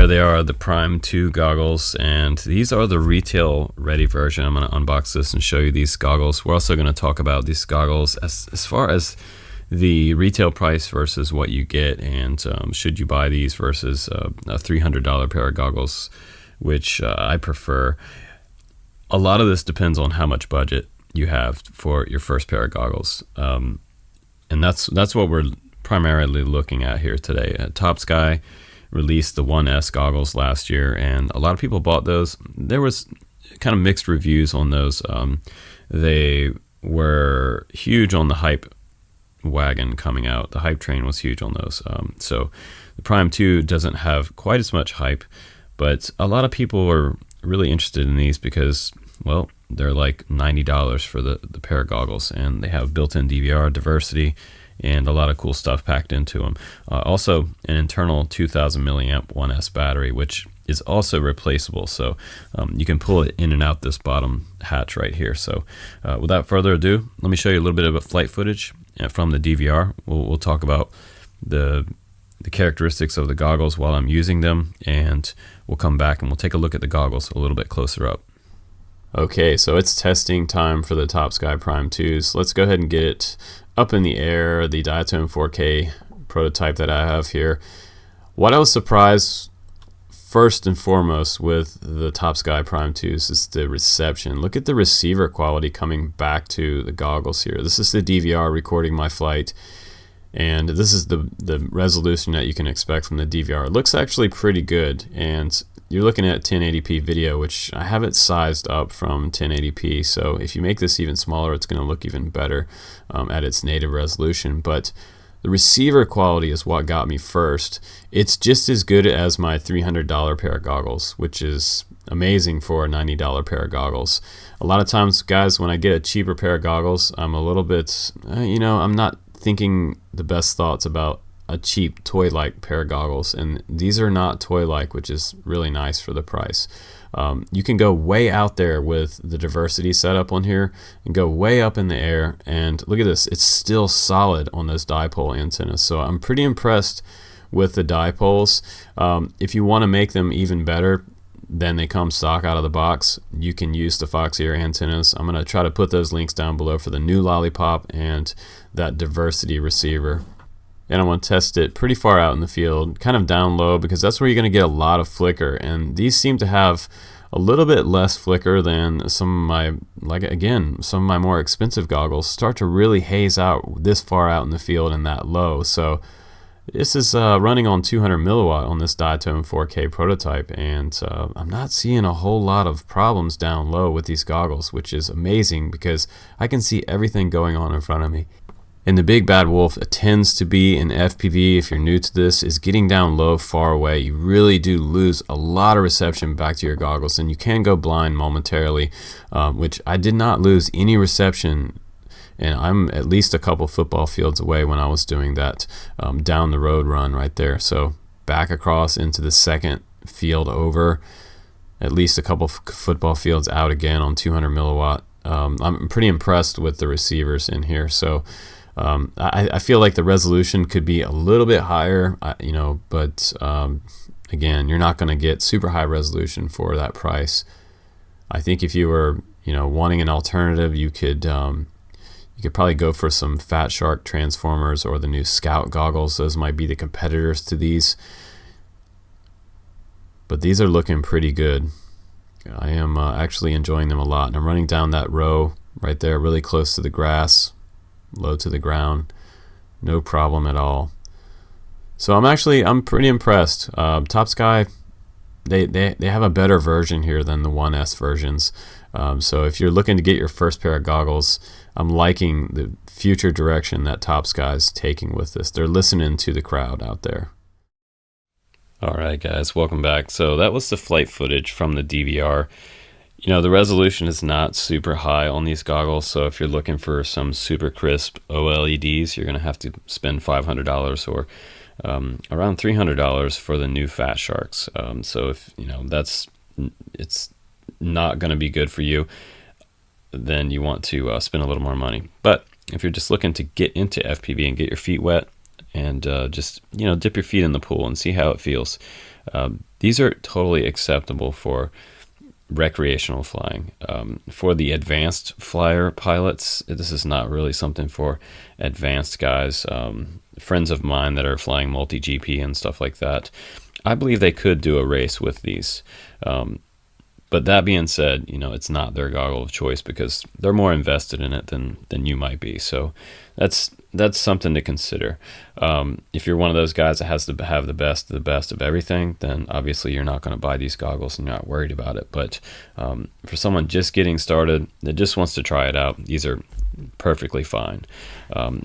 here they are, the Prime 2 goggles, and these are the retail ready version. I'm going to unbox this and show you these goggles. We're also going to talk about these goggles as far as the retail price versus what you get, and should you buy these versus a $300 pair of goggles, which I prefer. A lot of this depends on how much budget you have for your first pair of goggles, and that's what we're primarily looking at here today. Topsky released the 1S goggles last year, and a lot of people bought those. There was kind of mixed reviews on those. They were huge on the hype wagon coming out. The hype train was huge on those. So the Prime 2 doesn't have quite as much hype, but a lot of people are really interested in these because, well, they're like $90 for the pair of goggles, and they have built-in DVR diversity and a lot of cool stuff packed into them. Also, an internal 2000 milliamp 1S battery, which is also replaceable, so you can pull it in and out this bottom hatch right here. So without further ado, let me show you a little bit of flight footage from the DVR. We'll talk about the characteristics of the goggles while I'm using them, and we'll come back and we'll take a look at the goggles a little bit closer up. Okay, so it's testing time for the Topsky Prime 2s. Let's go ahead and get it up in the air, the Diatone 4K prototype that I have here. What I was surprised first and foremost with the Topsky Prime 2s is the reception. Look at the receiver quality coming back to the goggles here. This is the DVR recording my flight, and this is the resolution that you can expect from the DVR. It looks actually pretty good, and you're looking at 1080p video, which I have it sized up from 1080p, so if you make this even smaller, it's going to look even better at its native resolution. But the receiver quality is what got me first. It's just as good as my $300 pair of goggles, which is amazing for a $90 pair of goggles. A lot of times, guys, when I get a cheaper pair of goggles, I'm a little bit, I'm not thinking the best thoughts about a cheap toy-like pair of goggles, and these are not toy-like, which is really nice for the price. You can go way out there with the diversity setup on here and go way up in the air, and look at this, it's still solid on those dipole antennas. So I'm pretty impressed with the dipoles. If you want to make them even better than they come stock out of the box, you can use the Fox Ear antennas. I'm going to try to put those links down below for the new Lollipop and that diversity receiver. And I'm going to test it pretty far out in the field, kind of down low, because that's where you're going to get a lot of flicker, and these seem to have a little bit less flicker than some of my more expensive goggles start to really haze out this far out in the field and that low. So this is running on 200 milliwatt on this Diatone 4K prototype, and I'm not seeing a whole lot of problems down low with these goggles, which is amazing because I can see everything going on in front of me. And the big bad wolf tends to be in FPV, if you're new to this, is getting down low far away. You really do lose a lot of reception back to your goggles, and you can go blind momentarily, which I did not lose any reception, and I'm at least a couple football fields away when I was doing that down the road run right there. So back across into the second field over, at least a couple football fields out again on 200 milliwatt. I'm pretty impressed with the receivers in here. So I feel like the resolution could be a little bit higher, but again, you're not going to get super high resolution for that price. I think if you were, wanting an alternative, you could probably go for some Fat Shark transformers or the new Scout goggles. Those might be the competitors to these, but these are looking pretty good. I am actually enjoying them a lot, and I'm running down that row right there, really close to the grass, low to the ground, no problem at all. So I'm pretty impressed. Topsky, they have a better version here than the 1S versions. So if you're looking to get your first pair of goggles, I'm liking the future direction that Topsky is taking with this. They're listening to the crowd out there. Alright guys, welcome back. So that was the flight footage from the DVR. The resolution is not super high on these goggles, so if you're looking for some super crisp OLEDs, you're going to have to spend $500 or around $300 for the new Fat Sharks. So if it's not going to be good for you, then you want to spend a little more money. But if you're just looking to get into FPV and get your feet wet, and just, you know, dip your feet in the pool and see how it feels. These are totally acceptable for recreational flying. For the advanced flyer pilots, this is not really something for advanced guys. Friends of mine that are flying multi-GP and stuff like that, I believe they could do a race with these. But that being said, you know, it's not their goggle of choice because they're more invested in it than you might be. So that's something to consider. If you're one of those guys that has to have the best of everything, then obviously you're not going to buy these goggles and you're not worried about it. But for someone just getting started that just wants to try it out, these are perfectly fine.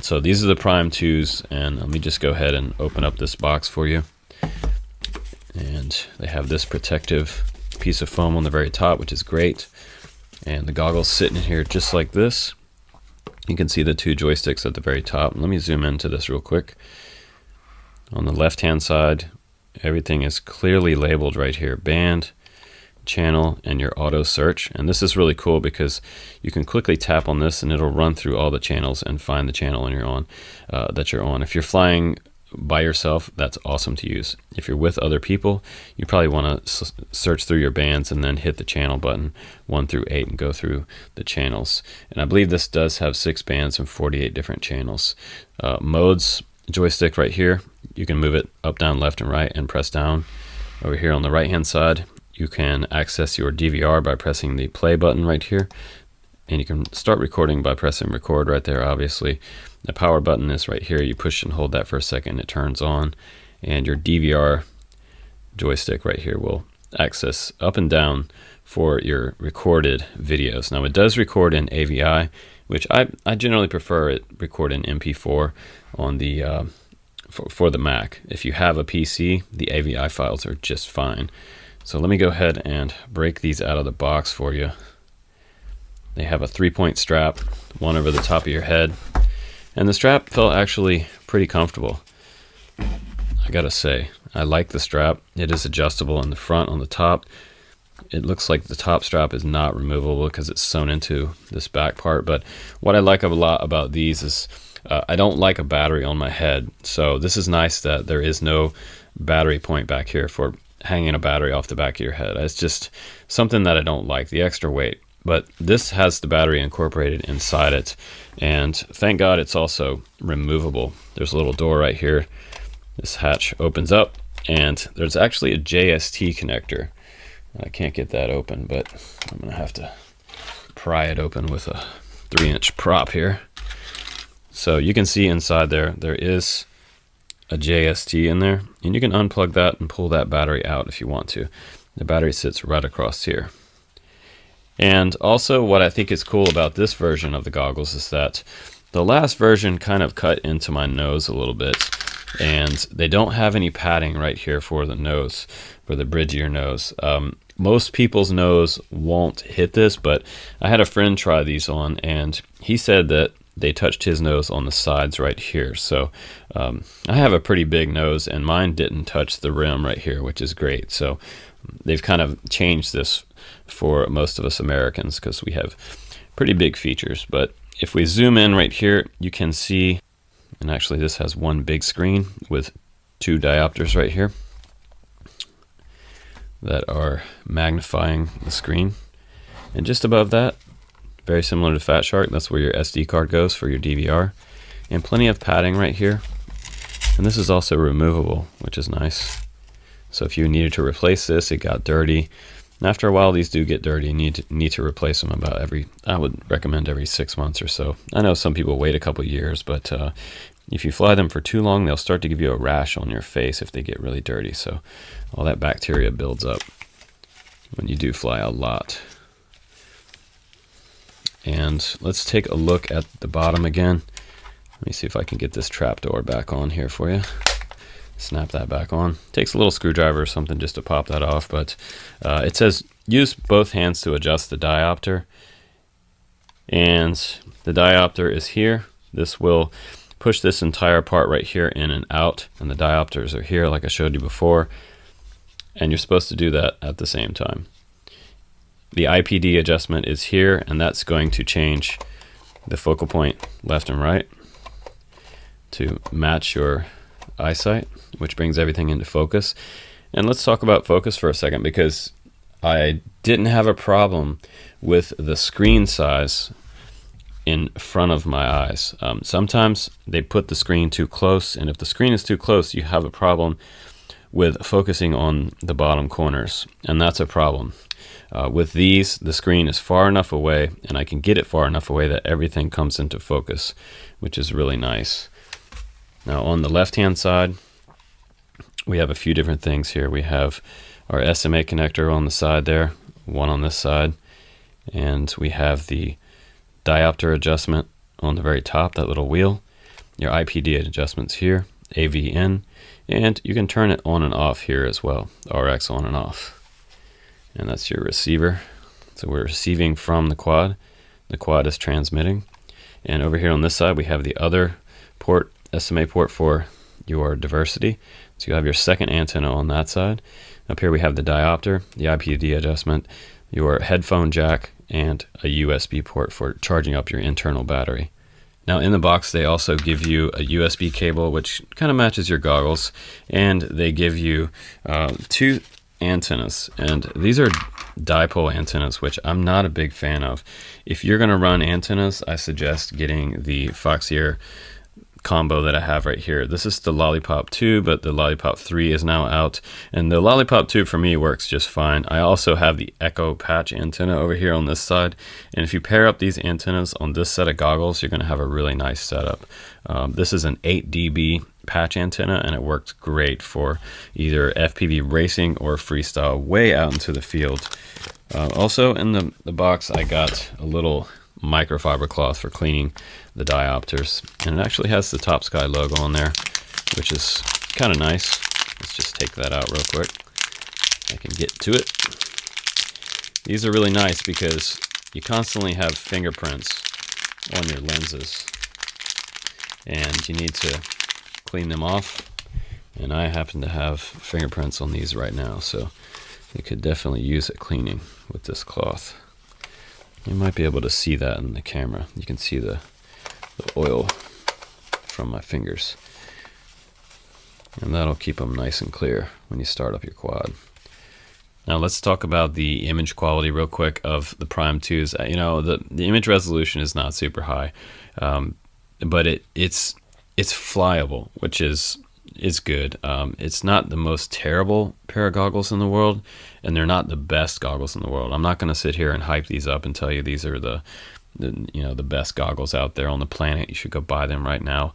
So these are the Prime 2s, and let me just go ahead and open up this box for you. And they have this protective piece of foam on the very top, which is great. And the goggles sitting in here just like this. You can see the 2 joysticks at the very top. Let me zoom into this real quick. On the left hand side, everything is clearly labeled right here: band, channel, and your auto search. And this is really cool because you can quickly tap on this and it'll run through all the channels and find the channel that you're on. If you're flying by yourself, that's awesome to use. If you're with other people, you probably want to search through your bands and then hit the channel button 1 through 8 and go through the channels. And I believe this does have 6 bands and 48 different channels. Modes joystick right here, you can move it up, down, left, and right, and press down. Over here on the right hand side, you can access your DVR by pressing the play button right here, and you can start recording by pressing record right there. Obviously the power button is right here. You push and hold that for a second, it turns on, and your DVR joystick right here will access up and down for your recorded videos. Now it does record in AVI, which I generally prefer it record in MP4 on the for the Mac. If you have a PC, the AVI files are just fine. So let me go ahead and break these out of the box for you. They have a 3-point strap, one over the top of your head, and the strap felt actually pretty comfortable. I gotta say, I like the strap. It is adjustable in the front on the top. It looks like the top strap is not removable because it's sewn into this back part, but what I like a lot about these is I don't like a battery on my head, so this is nice that there is no battery point back here for hanging a battery off the back of your head. It's just something that I don't like, the extra weight. But this has the battery incorporated inside it, and thank God it's also removable. There's a little door right here. This hatch opens up, and there's actually a JST connector. I can't get that open, but I'm gonna have to pry it open with a 3-inch prop here. So you can see inside there is a JST in there, and you can unplug that and pull that battery out if you want to. The battery sits right across here. And also what I think is cool about this version of the goggles is that the last version kind of cut into my nose a little bit, and they don't have any padding right here for the nose, for the bridge of your nose. Most people's nose won't hit this, but I had a friend try these on, and he said that they touched his nose on the sides right here. So I have a pretty big nose, and mine didn't touch the rim right here, which is great. So they've kind of changed this for most of us Americans because we have pretty big features. But if we zoom in right here, you can see, and actually this has one big screen with 2 diopters right here that are magnifying the screen. And just above that, very similar to Fat Shark, that's where your SD card goes for your DVR. And plenty of padding right here. And this is also removable, which is nice. So if you needed to replace this, it got dirty. And after a while, these do get dirty. You need to replace them about I would recommend every 6 months or so. I know some people wait a couple years, but if you fly them for too long, they'll start to give you a rash on your face if they get really dirty. So all that bacteria builds up when you do fly a lot. And let's take a look at the bottom again. Let me see if I can get this trap door back on here for you. Snap that back on. Takes a little screwdriver or something just to pop that off, but it says use both hands to adjust the diopter. And the diopter is here. This will push this entire part right here in and out, and the diopters are here like I showed you before. And you're supposed to do that at the same time. The IPD adjustment is here, and that's going to change the focal point left and right. to match your eyesight, which brings everything into focus. And let's talk about focus for a second, because I didn't have a problem with the screen size in front of my eyes. Sometimes they put the screen too close, and if the screen is too close, you have a problem with focusing on the bottom corners, and that's a problem. With these, the screen is far enough away, and I can get it far enough away that everything comes into focus, which is really nice. Now on the left hand side, we have a few different things here. We have our SMA connector on the side there, one on this side, and we have the diopter adjustment on the very top, that little wheel. Your IPD adjustments here, AV in, and you can turn it on and off here as well, RX on and off. And that's your receiver. So we're receiving from the quad is transmitting. And over here on this side, we have the other port, SMA port for your diversity. So you have your second antenna on that side. Up here we have the diopter, the IPD adjustment, your headphone jack, and a USB port for charging up your internal battery. Now in the box they also give you a USB cable, which kind of matches your goggles, and they give you two antennas, and these are dipole antennas, which I'm not a big fan of. If you're going to run antennas, I suggest getting the Foxeer combo that I have right here. This is the Lollipop 2, but the Lollipop 3 is now out, and the Lollipop 2 for me works just fine. I also have the Echo patch antenna over here on this side, and if you pair up these antennas on this set of goggles, you're going to have a really nice setup. This is an 8 dB patch antenna, and it works great for either FPV racing or freestyle way out into the field. Also in the box I got a little microfiber cloth for cleaning the diopters, and it actually has the Topsky logo on there, which is kind of nice. Let's just take that out real quick. I can get to it. These are really nice because you constantly have fingerprints on your lenses, and you need to clean them off, and I happen to have fingerprints on these right now, so you could definitely use a cleaning with this cloth. You might be able to see that in the camera. You can see the oil from my fingers, and that'll keep them nice and clear when you start up your quad. Now let's talk about the image quality real quick of the Prime 2s. You know, the image resolution is not super high, but it's flyable, which is good. It's not the most terrible pair of goggles in the world, and they're not the best goggles in the world. I'm not going to sit here and hype these up and tell you these are the best goggles out there on the planet. You should go buy them right now.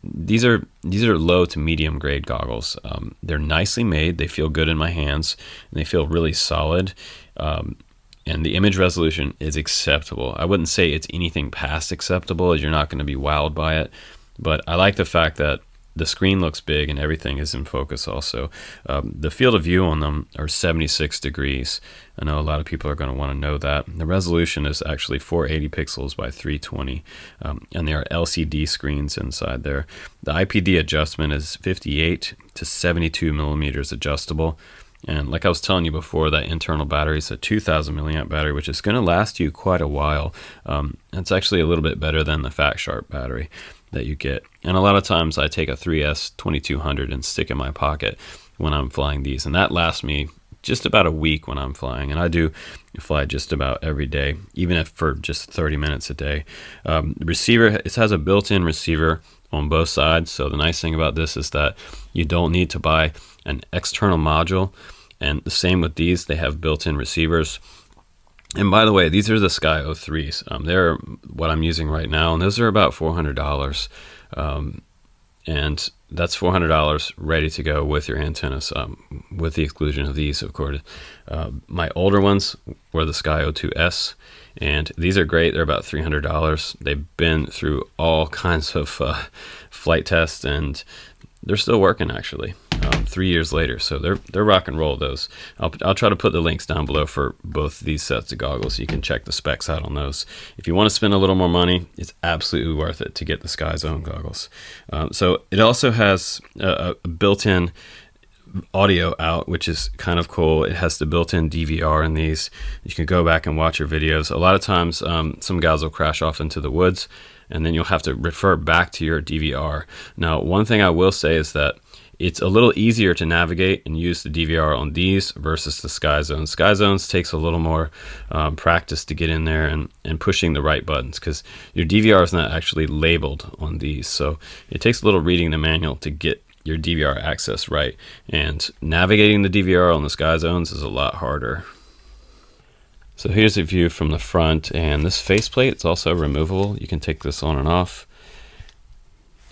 These are low to medium grade goggles. They're nicely made. They feel good in my hands, and they feel really solid. And the image resolution is acceptable. I wouldn't say it's anything past acceptable, as you're not going to be wowed by it. But I like the fact that the screen looks big and everything is in focus also. The field of view on them are 76 degrees. I know a lot of people are going to want to know that. The resolution is actually 480 pixels by 320, and there are LCD screens inside there. The IPD adjustment is 58 to 72 millimeters adjustable. And like I was telling you before, that internal battery is a 2000 milliamp battery, which is going to last you quite a while. It's actually a little bit better than the Fat Sharp battery that you get. And a lot of times I take a 3S 2200 and stick in my pocket when I'm flying these, and that lasts me just about a week when I'm flying. And I do fly just about every day, even if for just 30 minutes a day. Receiver, it has a built-in receiver on both sides. So the nice thing about this is that you don't need to buy an external module, and the same with these, they have built-in receivers. And by the way, these are the Sky 03s. They're what I'm using right now, and those are about $400. And that's $400 ready to go with your antennas, with the exclusion of these, of course. My older ones were the Sky 02S, and these are great. They're about $300. They've been through all kinds of flight tests, and they're still working actually. 3 years later, so they're rock and roll. Those I'll try to put the links down below for both these sets of goggles, so you can check the specs out on those. If you want to spend a little more money, it's absolutely worth it to get the Sky Zone goggles. So it also has a built-in audio out, which is kind of cool. It has the built-in DVR in these. You can go back and watch your videos. A lot of times some guys will crash off into the woods. and then you'll have to refer back to your DVR. Now, one thing I will say is that it's a little easier to navigate and use the DVR on these versus the Sky Zones. Sky Zones takes a little more practice to get in there and pushing the right buttons, because your DVR is not actually labeled on these. So it takes a little reading the manual to get your DVR access right. And navigating the DVR on the Sky Zones is a lot harder. So here's a view from the front, and this faceplate is also removable. You can take this on and off.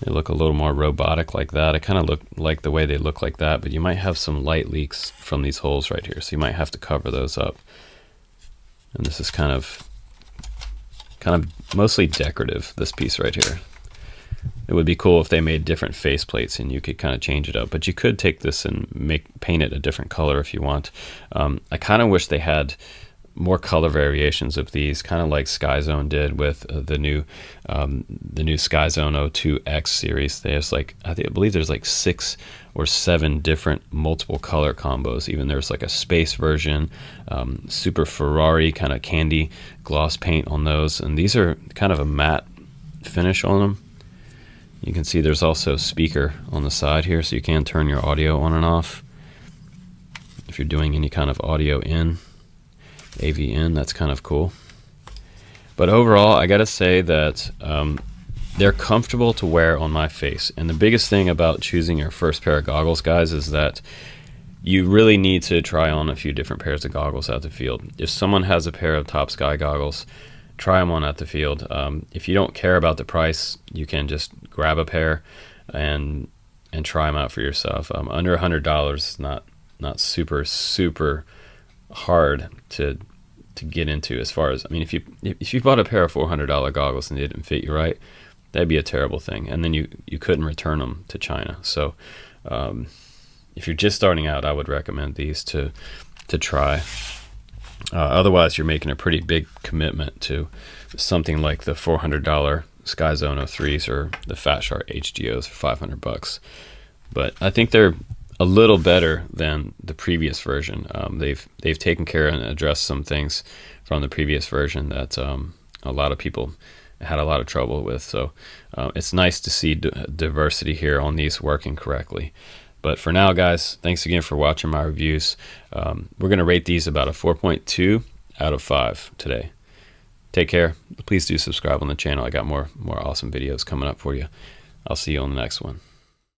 They look a little more robotic like that. I kind of look like the way they look like that, but you might have some light leaks from these holes right here, so you might have to cover those up. And this is kind of mostly decorative, this piece right here. It would be cool if they made different faceplates and you could kind of change it up, but you could take this and paint it a different color if you want. I kind of wish they had more color variations of these, kind of like Sky Zone did with the new Sky Zone 02X series. There's like, I believe there's like 6 or 7 different multiple color combos. Even there's like a space version, super Ferrari kind of candy gloss paint on those, and these are kind of a matte finish on them. You can see there's also a speaker on the side here, so you can turn your audio on and off if you're doing any kind of audio in. AV in, that's kind of cool. But overall, I gotta say that they're comfortable to wear on my face. And the biggest thing about choosing your first pair of goggles, guys, is that you really need to try on a few different pairs of goggles out the field. If someone has a pair of Topsky goggles, try them on at the field. If you don't care about the price, you can just grab a pair and try them out for yourself. Under $100 is not super hard to get into. As far as, I mean, if you bought a pair of $400 goggles and they didn't fit you right, that'd be a terrible thing, and then you couldn't return them to China. So if you're just starting out, I would recommend these to try. Otherwise, you're making a pretty big commitment to something like the $400 Sky Zone 03s or the Fat Shark HGOs for $500. But I think they're a little better than the previous version. They've taken care and addressed some things from the previous version that a lot of people had a lot of trouble with. So it's nice to see diversity here on these working correctly. But for now, guys, thanks again for watching my reviews. We're going to rate these about a 4.2 out of 5 today. Take care. Please do subscribe on the channel. I got more awesome videos coming up for you. I'll see you on the next one.